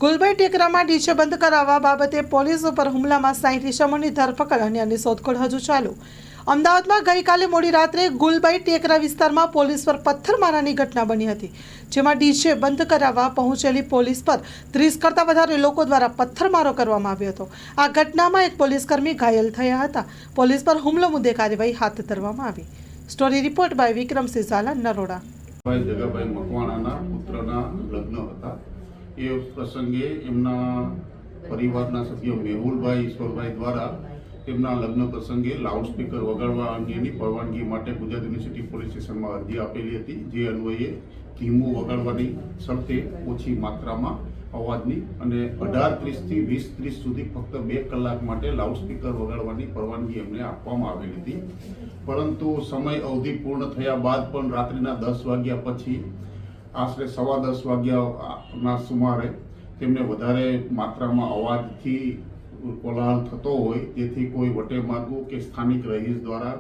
Gulberg ટેકરામાં DJ બંધ કરાવવા બાબતે પોલીસ ઉપર હુમલામાં 60 ઇસમોની ધરપકડ અને અન્ય શોધખોળ હજુ ચાલુ. અમદાવાદમાં ગઈકાલે મોડી રાત્રે ગુલબર્ગ ટેકરા વિસ્તારમાં પોલીસ પર પથ્થરમારાની ઘટના બની હતી, જેમાં ડીજે બંધ કરાવવા પહોંચેલી પોલીસ પર 30 કરતાં વધારે લોકો દ્વારા પથ્થરમારો કરવામાં આવ્યો હતો. આ ઘટનામાં એક પોલીસકર્મી ઘાયલ થયા હતા. પોલીસ પર હુમલો મુદ્દે કાર્યવાહી હાથ ધરવામાં આવી. Story report by Vikramsinh Zala, Naroda. Jagabhai મકવાણાના પુત્રના લગ્ન હતા. એ પ્રસંગે એમના પરિવારના સભ્યો મેહુલભાઈ ઈશ્વરભાઈ દ્વારા તેમના લગ્ન પ્રસંગે લાઉડસ્પીકર વગાડવા અંગેની પરવાનગી માટે ગુજરાત યુનિવર્સિટી પોલીસ સ્ટેશનમાં અરજી આપેલી હતી, જે અન્વયે ધીમું વગાડવાની શરતે ઓછી માત્રામાં અવાજની અને 18:30 થી 20:30 સુધી ફક્ત 2 કલાક માટે લાઉડસ્પીકર વગાડવાની પરવાનગી એમને આપવામાં આવેલી હતી. પરંતુ સમય અવધિ પૂર્ણ થયા બાદ પણ રાત્રિના 10 વાગ્યા પછી આશરે 10:15 વાગ્યાના સુમારે તેમને વધારે માત્રામાં અવાજથી કોલાહલ થતો હોય, જેથી કોઈ વટેમાર્ગુ કે સ્થાનિક રહીશ દ્વારા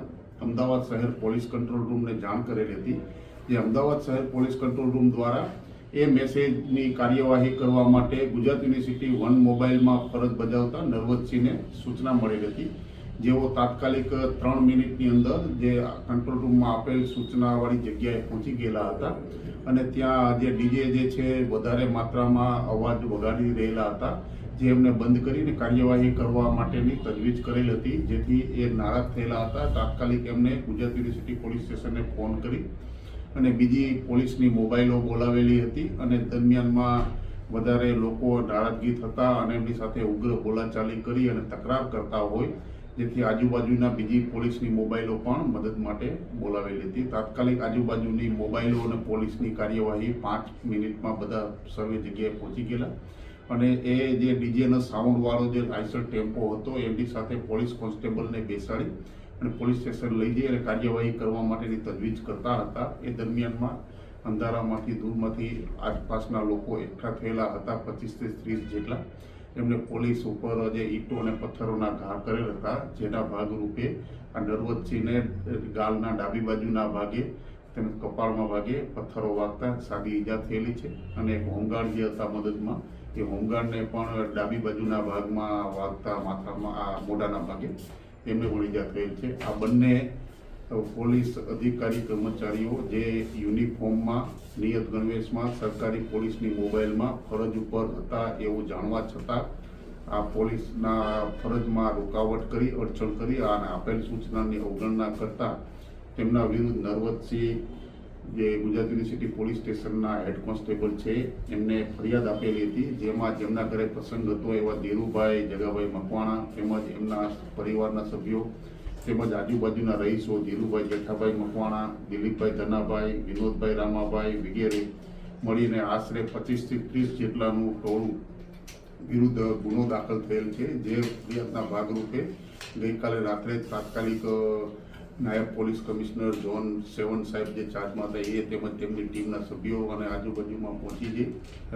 અમદાવાદ શહેર પોલીસ કંટ્રોલ રૂમને જાણ કરેલી હતી. જે અમદાવાદ શહેર પોલીસ કંટ્રોલ રૂમ દ્વારા એ મેસેજની કાર્યવાહી કરવા માટે ગુજરાત યુનિવર્સિટી 1 મોબાઈલમાં ફરજ બજાવતા નરવતસિંહને સૂચના મળેલી હતી. જેઓ તાત્કાલિક 3 મિનિટની અંદર જે કંટ્રોલ રૂમમાં આપેલ સૂચનાવાળી જગ્યાએ પહોંચી ગયેલા હતા અને ત્યાં જે ડીજે જે છે વધારે માત્રામાં અવાજ વગાડી રહેલા હતા, જે એમને બંધ કરીને કાર્યવાહી કરવા માટેની તજવીજ કરેલ હતી. જેથી એ નારાજ થયેલા હતા. તાત્કાલિક એમને ગુજરાત યુનિવર્સિટી પોલીસ સ્ટેશને ફોન કરી અને બીજી પોલીસની મોબાઈલો બોલાવેલી હતી અને દરમિયાનમાં વધારે લોકો નારાજગી થતા અને એમની સાથે ઉગ્ર બોલાચાલી કરી અને તકરાર કરતા હોય, જેથી આજુબાજુના બીજી પોલીસની મોબાઈલો પણ મદદ માટે બોલાવેલી હતી. તાત્કાલિક આજુબાજુની મોબાઈલો અને પોલીસની કાર્યવાહી 5 મિનિટમાં બધા સર્વે જગ્યાએ પહોંચી ગયેલા અને એ જે ડીજેનો સાઉન્ડવાળો જે આઈસર ટેમ્પો હતો એમની સાથે પોલીસ કોન્સ્ટેબલને બેસાડી અને પોલીસ સ્ટેશન લઈ જઈ અને કાર્યવાહી કરવા માટેની તજવીજ કરતા હતા. એ દરમિયાનમાં અંધારામાંથી દૂરમાંથી આસપાસના લોકો એકઠા થયેલા હતા, 25 થી 30 જેટલા. એમને પોલીસ ઉપર જે ઈંટો અને પથ્થરોના ઘા કરેલ હતા, જેના ભાગરૂપે આ નરવતસિંહને ગાલના ડાબી બાજુના ભાગે તેમજ કપાળમાં ભાગે પથ્થરો વાગતા સાદી ઈજા થયેલી છે અને એક હોમગાર્ડ જે હતા મદદમાં, એ હોમગાર્ડને પણ ડાબી બાજુના ભાગમાં વાગતા માથામાં આ મોઢાના ભાગે એમને પણ ઈજા થયેલ છે. આ બંને પોલીસ અધિકારી કર્મચારીઓ જે યુનિફોર્મમાં નિયત ગણવેશમાં સરકારી પોલીસની મોબાઈલમાં ફરજ ઉપર હતા એવું જાણવા છતાં આ પોલીસના ફરજમાં રૂકાવટ કરી, અડચણ કરી અને આપેલ સૂચનાની અવગણના કરતા તેમના વિરુદ્ધ નરવતસિંહ જે ગુજરાત યુનિવર્સિટી પોલીસ સ્ટેશનના હેડ કોન્સ્ટેબલ છે એમને ફરિયાદ આપેલી હતી, જેમાં જેમના ઘરે પ્રસંગ હતો એવા ધીરુભાઈ જગાભાઈ મકવાણા તેમજ એમના પરિવારના સભ્યો તેમજ આજુબાજુના રહીશો ધીરુભાઈ જેઠાભાઈ મકવાણા, દિલીપભાઈ ધનાભાઈ, વિનોદભાઈ રામાભાઈ વગેરે મળીને આશરે 25 થી 30 જેટલાનું ટોળું વિરુદ્ધ ગુનો દાખલ થયેલ છે. જે ફરિયાદના ભાગરૂપે ગઈકાલે રાત્રે તાત્કાલિક નાયબ પોલીસ કમિશનર ઝોન 7 સાહેબ જે ચાર્જમાં હતા એ તેમજ તેમની ટીમના સભ્યો અને આજુબાજુમાં પહોંચી જઈ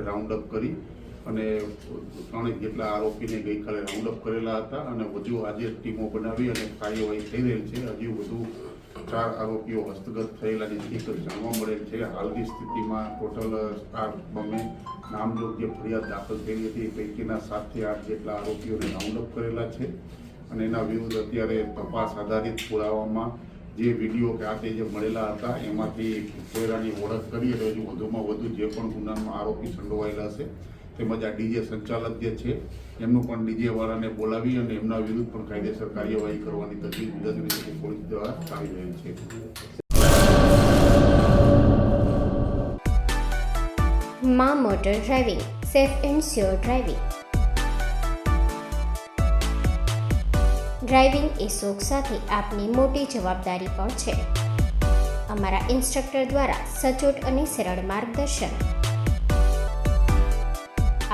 રાઉન્ડ અપ કરી અને 3 જેટલા આરોપીને ગઈકાલે રાઉન્ડ અપ કરેલા હતા અને વધુ આજે ટીમો બનાવી અને કાર્યવાહી થઈ રહેલ છે. હજુ વધુ 4 આરોપીઓ હસ્તગત થયેલાની હકીકત જાણવા મળેલ છે. હાલની સ્થિતિમાં ટોટલ આ બમે નામજોગ જે ફરિયાદ દાખલ થયેલી હતી એ પૈકીના 7 થી 8 જેટલા આરોપીઓને રાઉન્ડ અપ કરેલા છે અને એના વિરુદ્ધ અત્યારે તપાસ આધારિત પુરાવામાં જે વિડીયો કે આ તે જે મળેલા હતા એમાંથી ચહેરાની ઓળખ કરી અને હજુ વધુમાં વધુ જે પણ ગુનામાં આરોપી સંડોવાયેલા છે તેમજ આ ડીજે સંચાલક જે છે એમનું પણ ડીજે વાળાને બોલાવી અને એમના વિરુદ્ધ પણ કાયદેસર કાર્યવાહી કરવાની તજવીજ ગુજરાત યુનિવર્સિટી પોલીસ દ્વારા ચાલી રહેલ છે. માં motor driving, safe and sure driving. Driving એ શોખ સાથે આપની મોટી જવાબદારી પણ છે. અમારા ઇન્સ્ટ્રક્ટર દ્વારા સચોટ અને સરળ માર્ગદર્શન.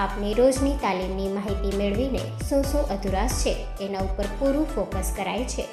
આપની રોજની તાલીમની માહિતી મેળવીને શું અધુરાશ છે એના ઉપર પૂરું ફોકસ કરાય છે.